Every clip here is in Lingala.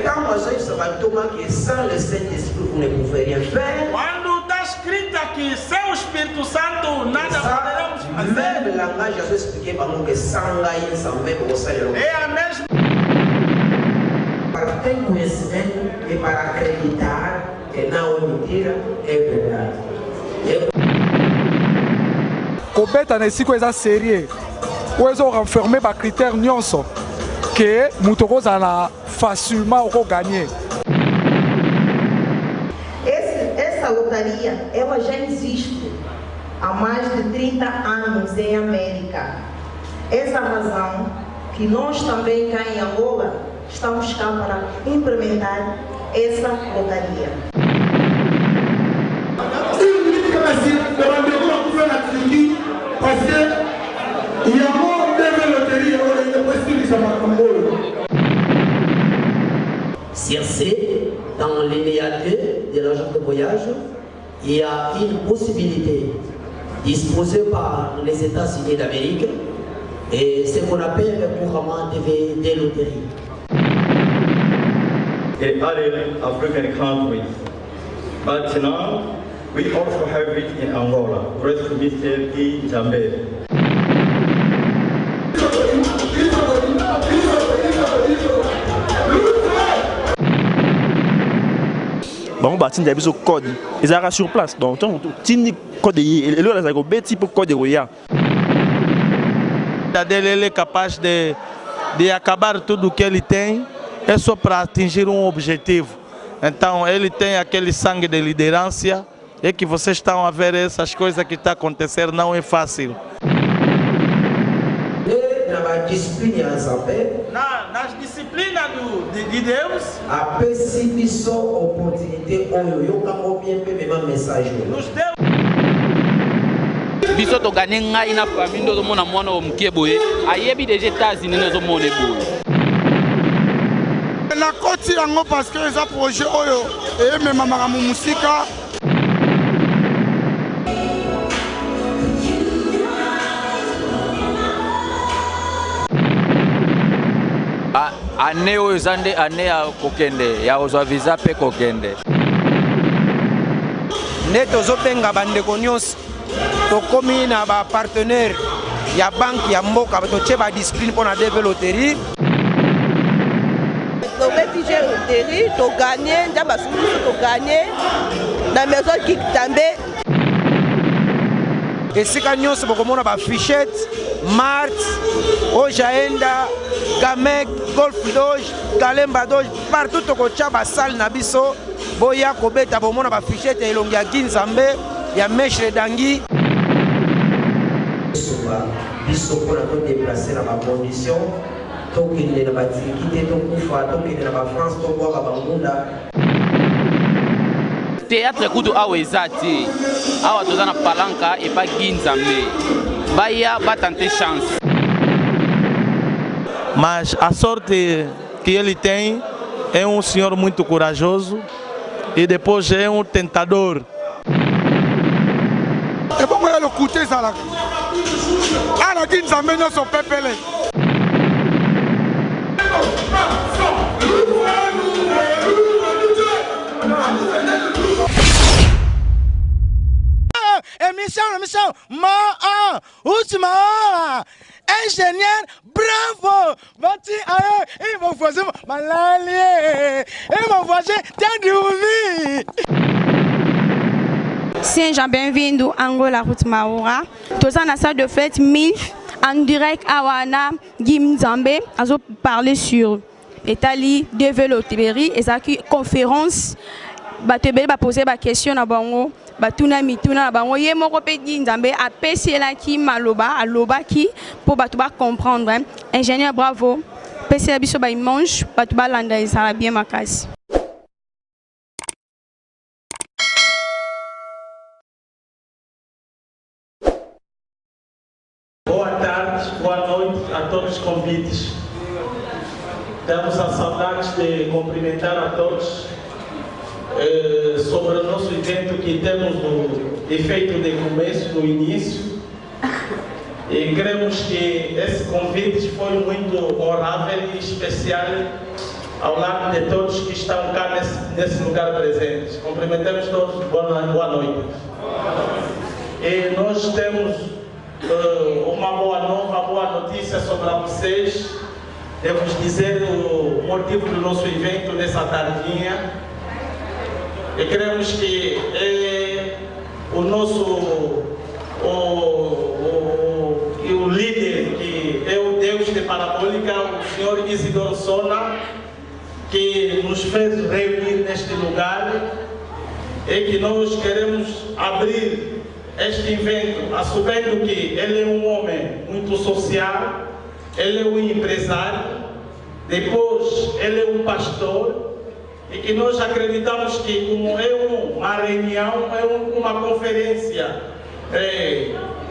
Então, nós sabemos que sans le Saint-Esprit vous ne pouvez rien faire. Quando está escrito aqui, sem o Espírito Santo, nada poderemos fazer. Même langage, je vais expliquer que sans l'aïe, sans même au Seigneur. É a mesma. Para ter conhecimento e para acreditar que não é mentira, é verdade. Kobeta nesse coisa séria, coisa renfermer par critère nyonso que mutokoza na facilement ou gagner. Essa lotaria ela já existe há mais de 30 anos em América. Essa razão que nós também cá em Angola estamos cá para implementar essa lotaria. Circé, dans l'INEA 2 de l'agence de voyage, il y a une possibilité disposée par les États-Unis d'Amérique et ce qu'on appelle couramment des loteries. In other African countries, but now we also have it in Angola, Great Commission in Zambia. Bon, bah, tiens, il code. Ils arrivent sur place. Donc, tiens, code. Et là, ils ont un type de code. Ele é capaz de acabar tudo o que ele tem, é só para atingir um objetivo. Então, ele tem aquele sangue de liderança. É que vocês estão a ver essas coisas que estão a acontecer, não é fácil. Nas disciplinas de Deus, nos deu. Biso to gagner ngai na famille do mona mwana o mkeboye ayebi des États-Unis na zo mona boye. Na koti yango parce que eza projet oyo e mema makamu musika. Année oyo zande année ya kokende ya ozwa visa pe kokende. Ne tozobenga bandeko nyonso tokomi na ba partenaire ya banque ya mboka totie ba discipline pour na développer Tobeti loterie to gagner ndaba sulusu to gagner na maison Kitambe. Esika nyonso bokomona ba fichette Mart Ojaenda Gamek Golf Doge Kalemba Doge partout tokotia ba salle na biso boya kobeta bomona ba fichette elongi ya Kinzambe ya Mestre Dangi. Biso pour nous déplacer dans ma condition, donc il est dans ma quitter ton coufa, donc il est dans ma France, donc voir à Bangunda. Théâtre kudu awa ezati awa tozana palanka et pas Kinzambe baya ba tenter chance. Mas a sorte que ele tem é um senhor muito corajoso e depois é um tentador. É bom ele écouter ça là. Ah, la Kinzambe non son pépélé. Émission, Ousma, ingénieur, bravo, bâti ailleurs, et mon voisin, malalié, et mon voisin, Tadiouli. Seja bem-vindo a Angola Ruth Maura. Toza na salle de fête MILF en direct à Wana Kinzambe. Azo parler sur Italie, développer et ça qui conférence. Batebele ba poser ba question na bango. Batuna mituna na bango ye moko pe Kinzambe a pesi la ki maloba aloba ki pour batu ba comprendre. Ingénieur bravo. Pesi la biso ba imanche batu ba landa ça bien makasi. Boa tarde, boa noite a todos os convites. Temos a saudade de cumprimentar a todos sobre o nosso evento que temos no efeito de começo, no início. E queremos que esse convite foi muito honorável e especial ao lado de todos que estão cá nesse lugar presente. Cumprimentamos todos, boa noite. E nós temos uma boa notícia sobre vocês. Devo dizer o motivo do nosso evento nessa tardinha. E queremos que o líder, que é o Deus de Parabólica, o senhor Isidoro Sona, que nos fez reunir neste lugar, e que nós queremos abrir este evento, assumendo que ele é um homem muito social, ele é um empresário, depois ele é um pastor, e que nós acreditamos que como é uma reunião, é uma conferência,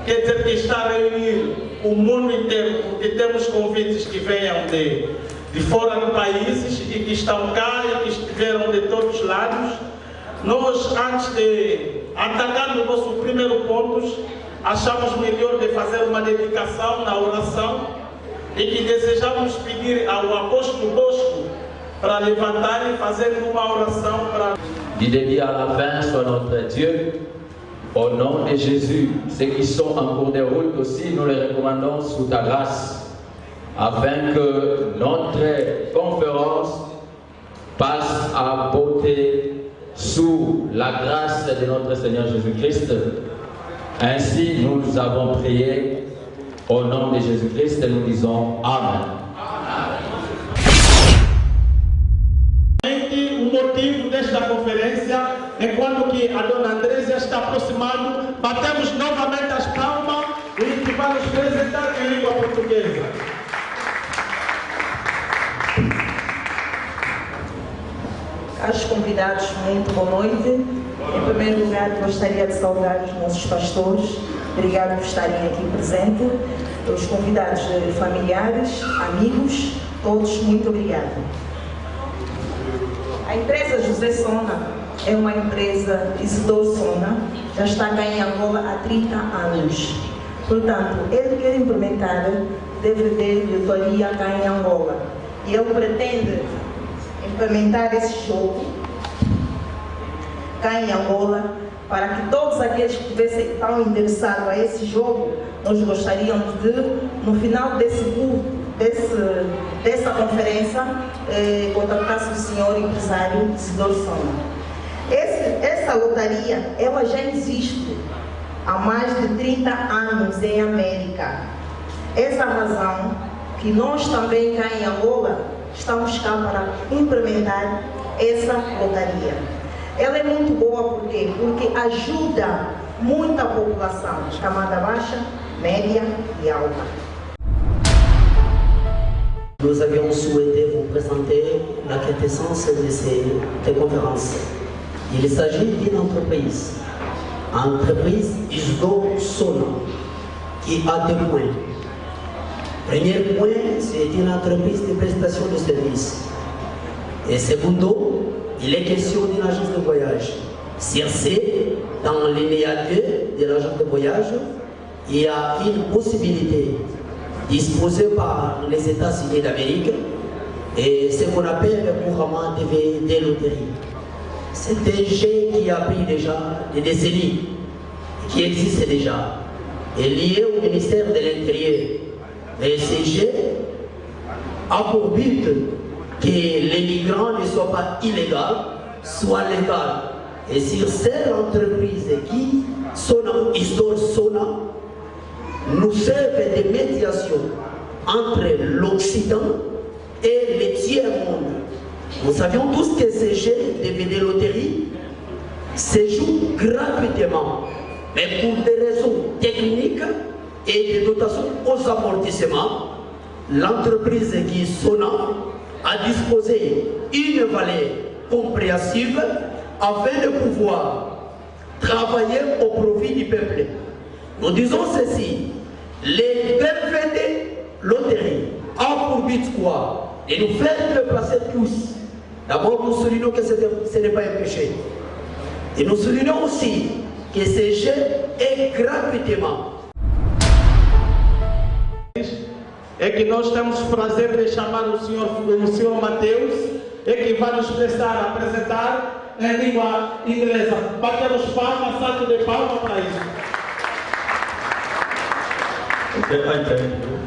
quer dizer que está a reunir o mundo inteiro, porque temos convites que venham de fora do países e que estão cá e que estiveram de todos os lados. Nós, antes de atacar o nosso primeiro ponto, achamos melhor de fazer uma dedicação na oração e que desejamos pedir ao apóstolo Bosco para levantar e fazer uma oração para... Du début à la fin, soit notre Dieu. Au nom de Jésus, ceux qui sont en cours de route aussi, nous les recommandons sous ta grâce, afin que notre conférence passe à beauté sous la grâce de notre Seigneur Jésus-Christ. Ainsi, nous avons prié au nom de Jésus-Christ et nous disons Amen. O motivo desta conferência, enquanto que a dona Andrésia está aproximando, batemos novamente as palmas e que vai nos apresentar em língua portuguesa. Caros convidados, muito boa noite. Em primeiro lugar, gostaria de saudar os nossos pastores. Obrigado por estarem aqui presentes. Os convidados familiares, amigos, todos, muito obrigado. A empresa José Sona é uma empresa Isidoro Sona, já está cá em Angola há 30 anos. Portanto, ele quer implementar DVD de autoria cá em Angola. E ele pretende implementar esse jogo cá em Angola para que todos aqueles que estão interessados a esse jogo, nós gostaríamos de, no final dessa conferência, contactasse o senhor empresário Isidoro Sona. Essa lotaria, ela já existe há mais de 30 anos em América. Essa razão que nós também cá em Angola estamos cá para implementar essa lotaria. Ela é muito boa porque ajuda muita população, camada baixa, média e alta. Nous avions souhaité vous présenter la quintessence de cette conférence. Il s'agit d'une entreprise Isidoro Sona, qui a 2 points. Premier point, c'est une entreprise de prestation de services. Et secondo, il est question d'une agence de voyage. Circé, dans l'INEA 2 de l'agence de voyage, il y a une possibilité disposée par les États-Unis d'Amérique et ce qu'on appelle couramment des loteries. C'est un jeu qui a pris déjà des décennies, qui existe déjà, et lié au ministère de l'Intérieur. Et ce jeu a pour but que les migrants ne soient pas illégaux, soient légaux. Et sur cette entreprise qui sont Isidoro Sona, nous servent de médiation entre l'Occident et le tiers-monde. Nous savions tous que ces jeux de DVD loterie se jouent gratuitement, mais pour des raisons techniques et de dotation aux amortissements, l'entreprise qui Sona a disposé une valeur compréhensive afin de pouvoir travailler au profit du peuple. Nous disons ceci, les DVD loteries ont pour but quoi? De nous faire déplacer tous. D'abord, nous soulignons que ce n'est pas un péché. Et nous soulignons aussi que ce jeu est gratuitement. é que nós temos o prazer de chamar o senhor Mateus, e que vai nos apresentar em língua inglesa. Batemos palmas, salto de palmas para isso. Okay, I thank you.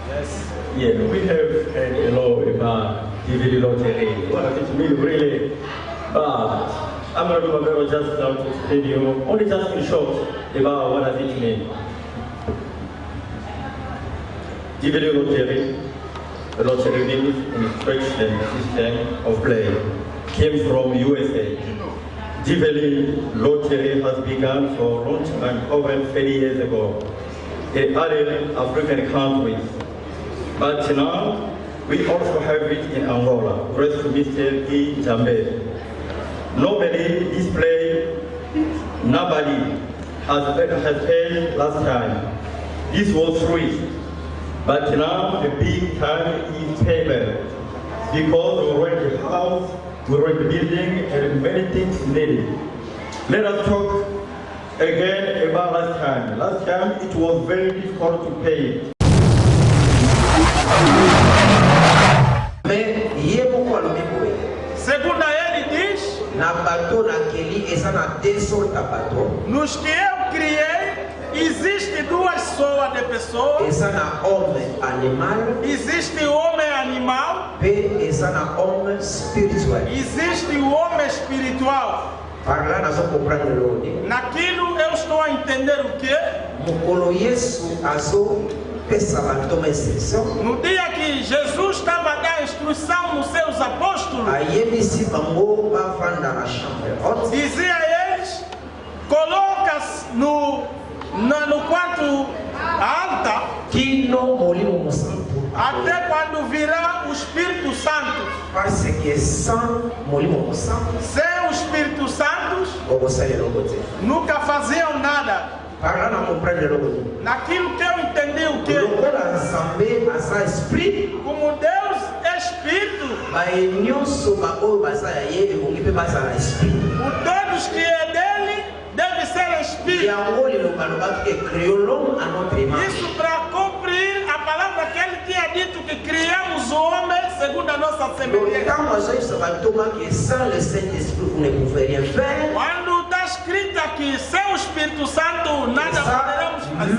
Yes. Yeah, we have had a lot about DVD lottery. What it means really, but I'm not going to just now to tell you only just in short about what does it mean. DVD lottery, the lottery means instruction system of play, came from USA. DVD lottery has begun for long time, over 30 years ago, in other African countries. But now, we also have it in Angola, rest to Mr. P. Jambe. Nobody displayed, nobody has paid last time. This was free. But now the big time is payment. Because we rent a house, we rent a building, and many things needed. Let us talk again about last time. Last time it was very difficult to pay. Segundo ele diz, nos que eu criei, existe duas soas de pessoas. Existe o homem animal. Existe o homem espiritual. Naquilo eu estou a entender o quê? No dia que Jesus estava a dar instrução nos seus apóstolos, dizia a eles: coloca-se no quarto alta, até quando virá o Espírito Santo. Sem o Espírito Santo, nunca faziam nada. Naquilo que eu entendi o que? Como Deus é Espírito, o todos que é dele deve ser Espírito. Isso para cumprir a palavra que ele tinha dito, que criamos o homem segundo a nossa semelhança. Quando está escrito aqui, sem o Espírito Santo nada poderemos fazer.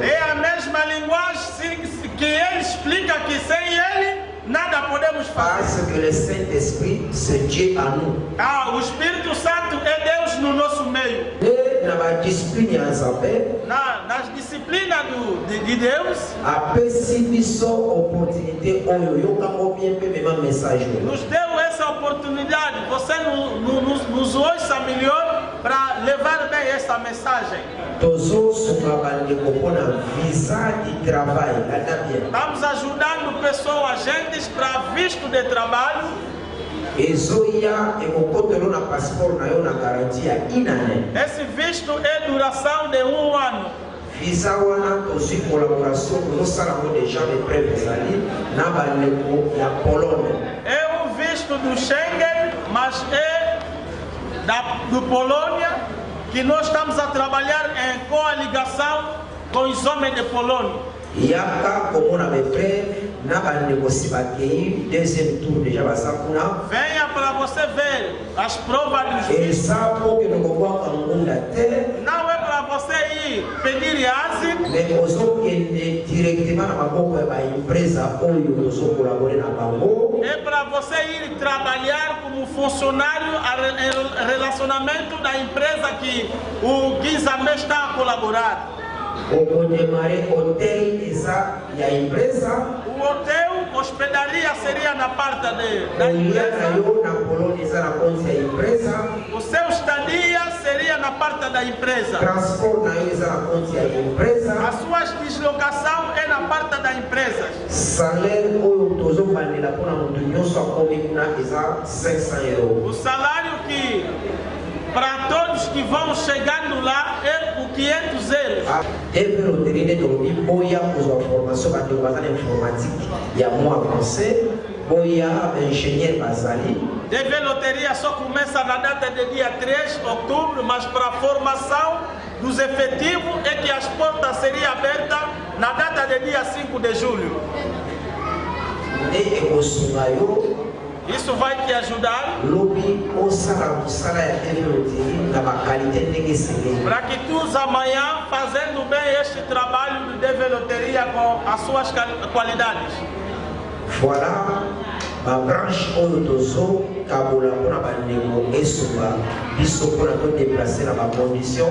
É a mesma linguagem que ele explica que sem ele nada podemos fazer. O Espírito Santo é Deus no nosso meio. Nas disciplinas de Deus, nos deu essa oportunidade. Você nos ouça melhor para levar bem essa mensagem. Estamos ajudando pessoas, agentes para visto de trabalho. Esse visto é duração de 1 ano. É um visto do Schengen, mas é do Polônia, que nós estamos a trabalhar em coligação com os homens de Polônia. Venha para você ver as provas dos vistos. Não é para você ir pedir asilo. É para você ir trabalhar como funcionário em relacionamento da empresa que o Guizamé está a colaborar. O hotel, hospedaria seria na parte da empresa. O seu estadia seria na parte da empresa. A sua deslocação é na parte da empresa. O salário que para todos que vão chegando lá é o 500 euros. DV Loteria só começa na data de dia 3 de outubro, mas para a formação dos efetivos e que as portas seriam abertas na data de dia 5 de julho. Isso vai te ajudar para que tu amanhã, fazendo bem este trabalho de develoteria com as suas qualidades. Voilà, ma branche Oyotozo, Kabola, pour la bandeau et Souba, Bisso pour la déplacer dans ma condition.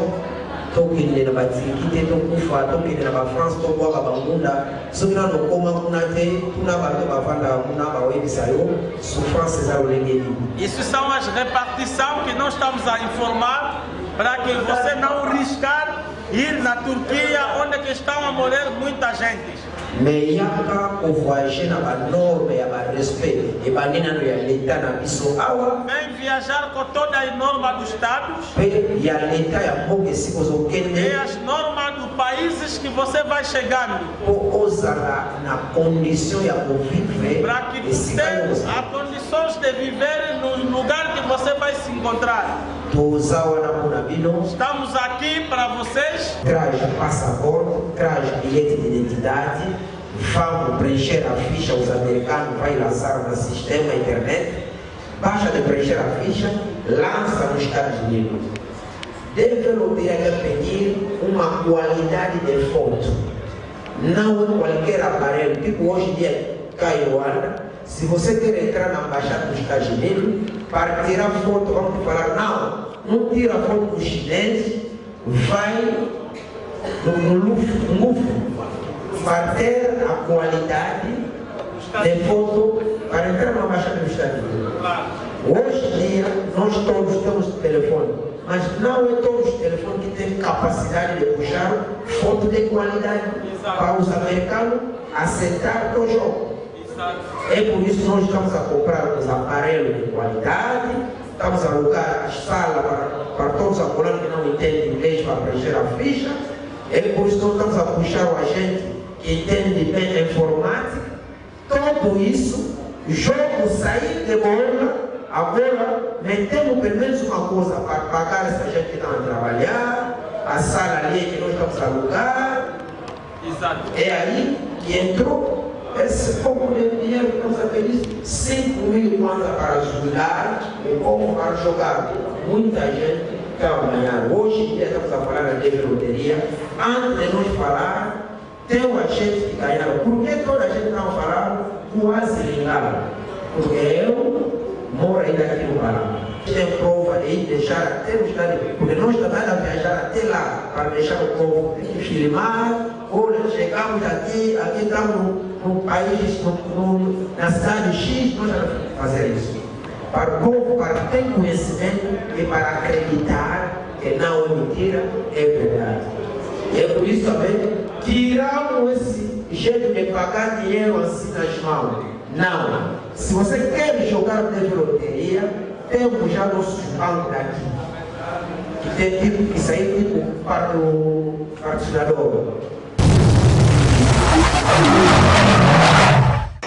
Toki ne na batikite to kufa toki ne na France to kwa bangunda sokina no koma kunate tuna bato bavanda muna bawebisa yo souffrance za ulengeni. Isso são as repartições que nós estamos a informar para que você não riscar ir na Turquia onde que estão a morrer muita gente. Mais yaka ko voyager na ba norme ya ba respect e ba nina no ya leta na biso awa vem viajar com toda a norma dos estados e a leta ya moke sikozo kende e as normas dos países que você vai chegando o ozala na condição ya viver para que você tenha as condições de viver no lugar que você vai se encontrar. Estamos aqui para vocês. Traz passaporte, traz bilhete de identidade, vamos preencher a ficha, os americanos vão lançar no sistema internet, baixa de preencher a ficha, lança nos Estados Unidos. Developer pedir uma qualidade de foto, não é qualquer aparelho, tipo hoje em dia cai no ar. Se você quer entrar na embaixada dos Estados Unidos, para tirar foto, vamos falar, não tira foto do chinês, vai no Louvre, para ter a qualidade de foto para entrar na embaixada dos Estados Unidos. Hoje em dia, nós todos temos telefone, mas não é todos os telefones que têm capacidade de puxar foto de qualidade para os americanos aceitar o jogo. É por isso que nós estamos a comprar os aparelhos de qualidade, estamos a alugar a sala para todos os angolanos que não entendem inglês para preencher a ficha. É por isso que nós estamos a puxar o agente que entende bem a informática. Tudo isso, jogo sair de bola, agora metemos pelo menos uma coisa para pagar essa gente que está a trabalhar, a sala ali que nós estamos a alugar. Exato. É aí que entrou esse pouco de dinheiro que estamos a pedir, 5.000 kwanza para ajudar o povo para jogar. Muita gente quer ganhar. Hoje em dia estamos a falar da develoteria. Antes de nós falar, tem uma gente que ganharam. Por que toda a gente não falar quase legal? Porque eu moro ainda aqui no Pará. Tem prova de deixar até o estado, porque nós também vamos viajar até lá para deixar o povo filmar. Olha, chegamos aqui estamos no país, na cidade X, nós vamos fazer isso. Para o povo, para ter conhecimento e para acreditar que não é mentira, é verdade. E é por isso também tiramos esse jeito de pagar dinheiro assim nas mãos. Não. Se você quer jogar de loteria, temos já nossos bancos daqui. Que tem tipo que sair tipo para o patrocinador.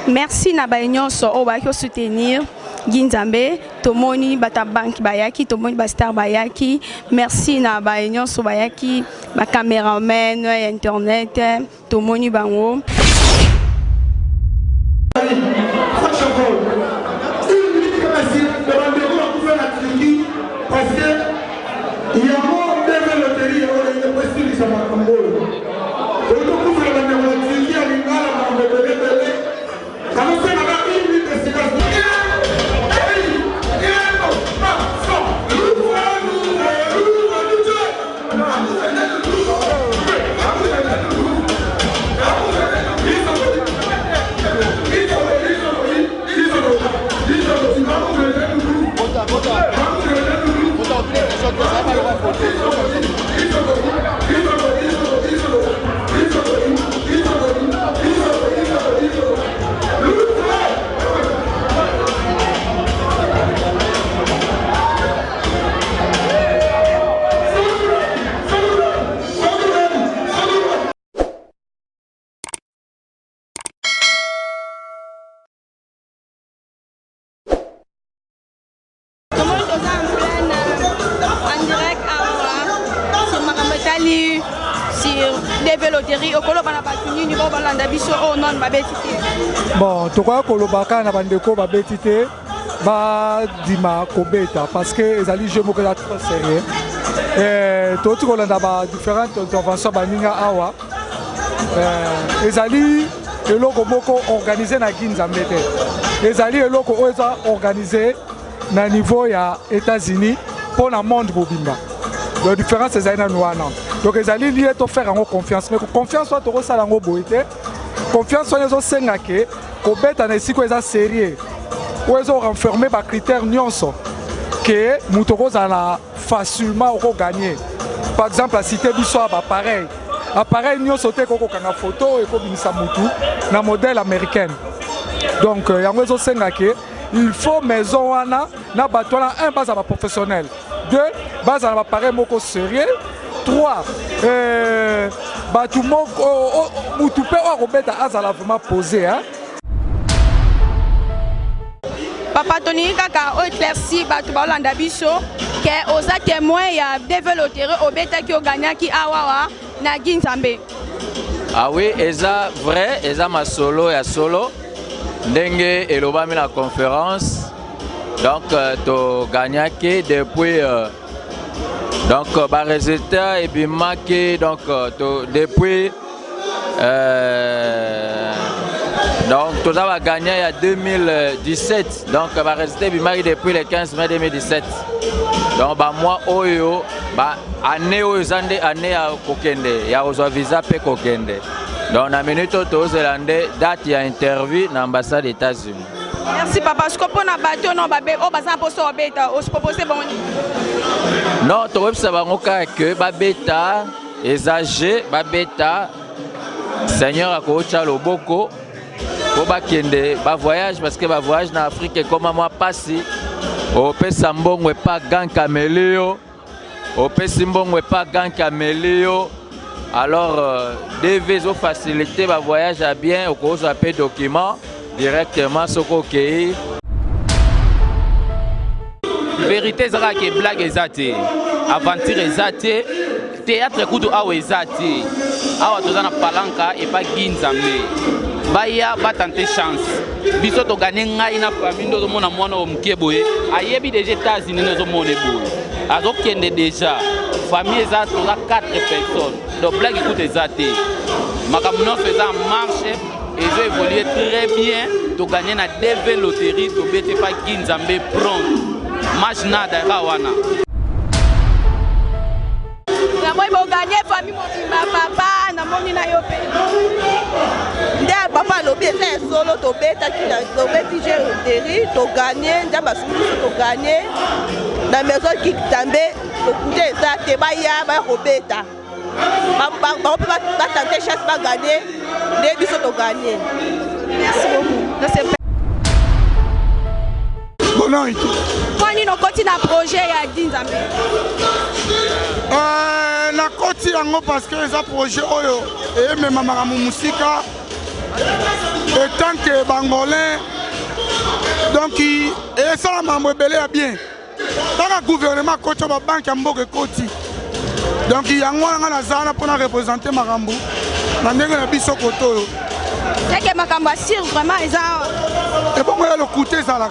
Merci na bainyoso o ba ko soutenir Ginzambe tomoni bata bank bayaki tomoni ba star bayaki. Merci na bainyoso bayaki ba cameraman internet tomoni bango. Parce que il y a moins de loterie et de possibilités de Macambolo. Et donc, vous avez des loteries à l'Ingala, mais vous avez ça nous fait la minute de silence. ezali sur développerie okoloba na bato nini bo balanda biso o non babeti te. Bon, tokoya koloba kaka na bandeko babeti te badima kobeta parce que ezali jeu moko eza trop sérieux. Toti kolanda ba différentes interventions baninga awa ezali eloko moko organisé na Kinzambe te. Ezali eloko oyo eza organisé na niveau ya États-Unis pour le monde bobimba. La différence est wana. Donc ezali lié to faire en confiance mais confiance soit to sala ngo boité. Confiance soit ezo senga ke ko beta na siko eza sérieux. Ou ezo renfermer ba critères nyonso que mutoko za facilement au gagner. Par exemple la cité biso ba pareil. Appareil nyonso te koko kanga photo et ko binisa mutu na modèle américaine. Donc yango ezo senga ke il faut maison wana na batona un base à professionnel. 2 base à l'appareil moko sérieux. 3 batu moko mutupe o robeta azala vraiment posé hein. Papa Tony kaka o éclairci batu ba Olanda biso que oza témoin ya développer obeta ki o gagna ki awawa na Kinzambe. Ah oui, eza vrai, eza ma solo ya solo. Ndenge elobami la conférence. Donc to gagnaki depuis donc ba résultat et puis marqué donc depuis donc tout ça va gagner il y a 2017 donc ba résultat puis marqué depuis le 15 mai 2017 donc ba moi oyo ba année oyo zande année ya kokende ya ozwa visa pe kokende donc na minute to zélande date ya interview na ambassade des États-Unis. Merci papa. Je comprends na bateau non babé o baza poso obeta o se proposer bon. Non, to web ça va ngoka que babeta exagé babeta Seigneur akocha loboko ko bakende ba voyage parce que ba voyage na Afrique comme moi passé au pesa mbongwe pas gan caméléo au pesa mbongwe pas gan caméléo alors devez au faciliter ba voyage à bien au cause appel document directement ce coquet. Vérité zara ke blague ezate, aventure ezate, théâtre kutu awa ezate. Awa tozana palanka et pas Kinzambe. Baya ba tenter chance. Biso to gagner ngai na famille ndo mona mwana o mkeboye. Ayebi déjà États-Unis no zo mona boye. Azo kende déjà. Famille ezate to 4 personnes. Donc blague écoute ezate. Makamno faisant marche. Ils ont évolué très bien. Tu gagnes na DV loterie, tu bête pas Kinzambe prendre. Match nada kawana. Na moi bo gagner famille mon papa na moni na yo pe. Nda papa lobi eza solo to beta ki na to beti je loterie, to gagner nda basusu to gagner. Na maison Kinzambe, to coûter ça te ba ya ba robeta. Ba tenter chance ba gagner. Merci beaucoup. Bon et tout. Quand nous continuons à projet à Kinzambe. Na koti yango parce que les projets oyo et même mamamu musika et tant que bangolais donc et ça mambo belé bien. Dans le gouvernement koti ba banque mboke koti. Donc yango nga na zana pour représenter makambo. Na ndenge na biso koto. C'est que makambo assure vraiment eza. Et bon le côté ça là.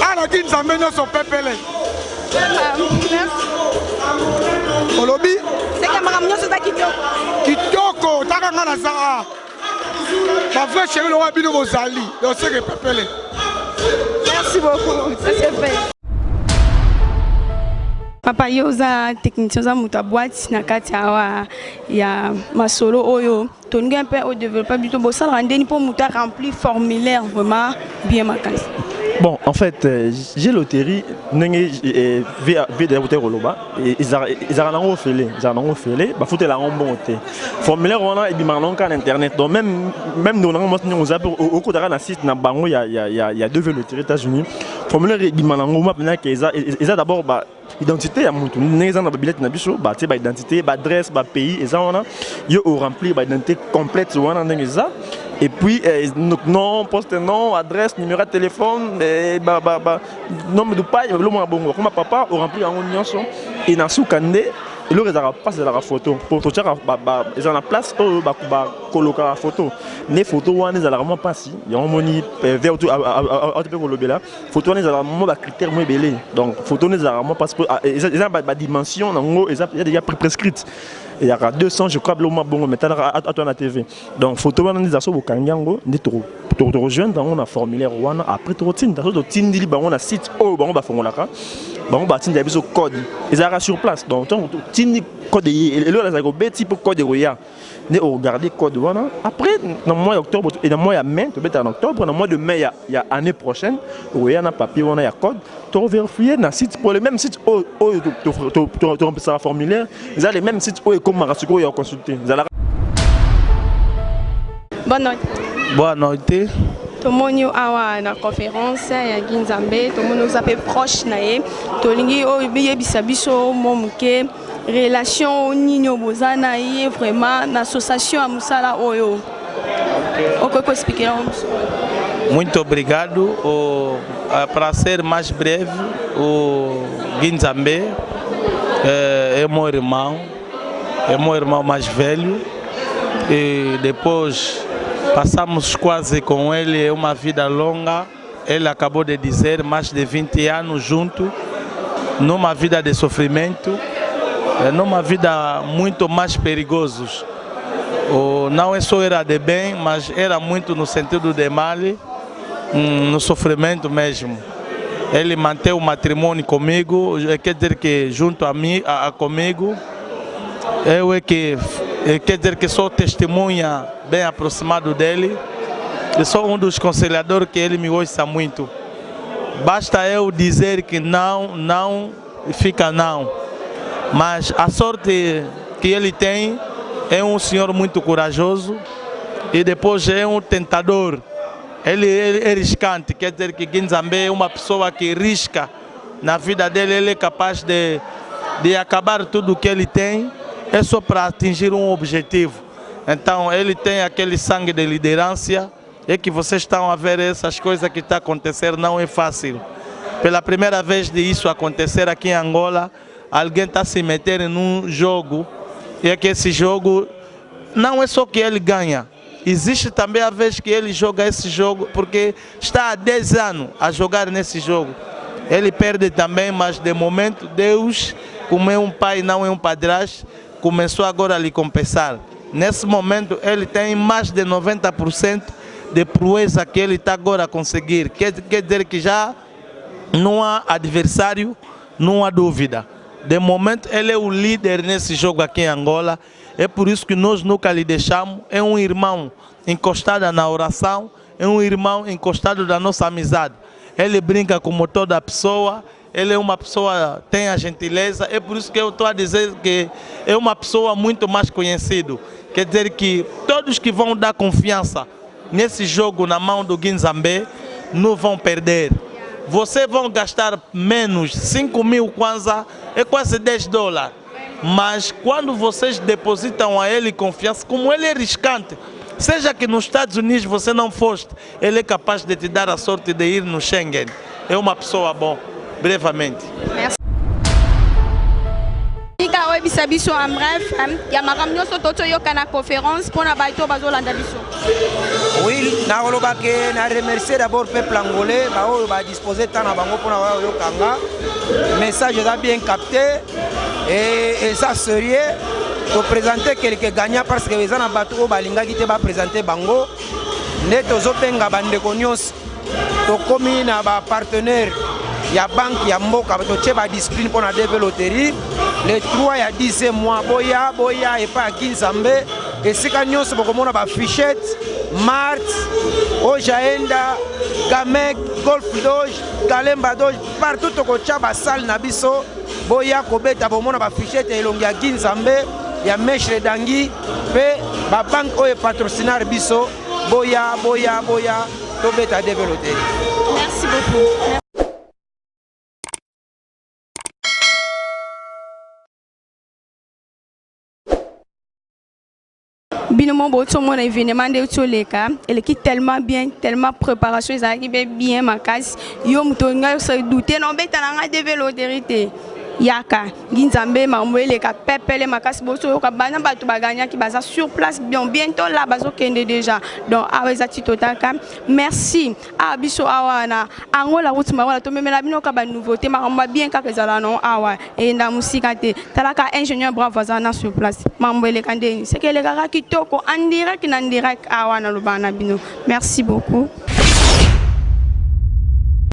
Ah na Kinzambe no so pepele. Olobi? C'est que makambo no so ta kitoko. Kitoko taka nga na zana. Ma frère chérie le wabino bozali. Donc c'est que pepele. Merci beaucoup. Ça c'est fait. Papa yoza technicien za muta boîte na kati ya masolo oyo toninga un peu au développement plutôt bo ça rendeni pour muta remplir formulaire vraiment bien makasi. Bon, en fait, j'ai loterie, j'ai des routes roloba, ils ont fait, bah foutre la rombonté. Formulaire on a et bien maintenant qu'en internet, donc même nous on a au cours d'un site na bango il y a deux loteries aux États-Unis. Formulaire et bien maintenant on a maintenant qu'ils ont d'abord bah identité à mon tour, les gens na billet na biso, bah tu bah identité, bah adresse, bah pays, et ça on a, ils ont rempli bah identité complète sur un endroit ça. Et puis, nom, poste, nom, adresse, numéro de téléphone, nombre de paille, comme papa, on remplit en union. Et dans ce cas, et là ils ont pas la photo pour tout ça ils ont la place où coloquer la photo les photos on les a vraiment pas si il y a un moni vers tout à peu le là photo les a vraiment ba critères moins belé donc photo les a vraiment parce que ils ont ba dimension en gros il y a déjà prescrite il y a 200 je crois le moins bon maintenant à toi la TV donc photo on les a sur Kangango ni trop rejoindre dans un formulaire wana après tout routine dans tout tindi ba on a site oh ba on ba fongolaka ba on ba tindi biso code ils ont sur place donc tindi code et là les a go type code roya ne regarder code wana après dans mois d'octobre et dans mois de mai tu en octobre dans mois de mai il y a année prochaine roya na papier wana il y a code tu vérifier na site pour le même site oh tu remplis ça formulaire ils ont les mêmes sites oh comme marasuko il y a consulter bonne note. Boa noite. Tout le monde a une conférence à Guinzambé, tout le monde nous appelle proche naé. Tout le monde est bisabiso momuke relation nino bozana y vraiment l'association a musala oyo. Ok, peut expliquer là. Muito obrigado. Para ser mais breve, o Guinzambé é meu irmão mais velho e depois passamos quase com ele uma vida longa. Ele acabou de dizer, mais de 20 anos junto, numa vida de sofrimento, numa vida muito mais perigosa. Não é só era de bem, mas era muito no sentido de mal, no sofrimento mesmo. Ele manteve o matrimônio comigo, quer dizer que junto a mim, comigo, eu quer dizer que sou testemunha bem aproximado dele. Eu sou um dos conselhadores que ele me ouça muito. Basta eu dizer que não, fica não. Mas a sorte que ele tem é um senhor muito corajoso e depois é um tentador. Ele é riscante, quer dizer que Guinzambé é uma pessoa que risca na vida dele, ele é capaz de acabar tudo o que ele tem, é só para atingir um objetivo. Então ele tem aquele sangue de liderança, é que vocês estão a ver essas coisas que estão a acontecer, não é fácil. Pela primeira vez de isso acontecer aqui em Angola, alguém está se metendo num jogo, e é que esse jogo não é só que ele ganha. Existe também a vez que ele joga esse jogo, porque está há 10 anos a jogar nesse jogo. Ele perde também, mas de momento Deus, como é um pai, não é um padrasto, começou agora a lhe compensar. Nesse momento ele tem mais de 90% de proeza que ele está agora a conseguir. Quer dizer que já não há adversário, não há dúvida. De momento ele é o líder nesse jogo aqui em Angola. É por isso que nós nunca lhe deixamos. É um irmão encostado na oração, é um irmão encostado da nossa amizade. Ele brinca como toda pessoa, ele é uma pessoa, tem a gentileza, é por isso que eu estou a dizer que é uma pessoa muito mais conhecida. Quer dizer que todos que vão dar confiança nesse jogo na mão do Guinzambé não vão perder. Vocês vão gastar menos, 5 mil kwanza, é quase $10. Mas quando vocês depositam a ele confiança, como ele é riscante, seja que nos Estados Unidos você não foste, ele é capaz de te dar a sorte de ir no Schengen. É uma pessoa boa, brevemente. Merci. Oi, bisabiso en bref, il y a ma camion sur toto yo kana conférence pour na baito bazolanda biso. Oui, na olobake na remercier d'abord peuple angolais, ba o ba disposer tant na bango pour na yo kanga. Message est bien capté et ça sérieux. To présenter quelques gagnants parce que les ana bato balinga ki te ba présenter bango. Ne tozo benga bande konyos. To komi na ba partenaire ya banque ya mboka to cheba discipline pour na développer. Les 3 à 10 mois, Boya et pas à Guinzambé. Et si nous avons des fichettes, Mart, Ojaenda, Kamek, Golf Doge, Kalemba Doge, partout au Tchaba Sal Nabiso, Boya, Kobeta, Bomona, fichettes et Longia Guinzambé, il y a Mèche Dangui, et la banque est patrocinar Biso, Boya, Kobeta développé. Merci beaucoup. Binomon boto mon événement de Toleka, elle qui tellement bien, tellement préparation, ils arrivent bien ma case. Yo mutonga se douter non beta na développer. yaka Ginzambe mamwele ka pepele makasi boso ka bana bato baganya ki baza sur place bientôt là bazo kende déjà donc aweza titotaka merci a biso awana angola route marola to memela bino ka ba nouveauté makamba bien ka kezala non awa e nda musika te talaka ingénieur bravo azana sur place mamwele kandeni c'est que le kaka kitoko en direct awana lobana bino merci beaucoup.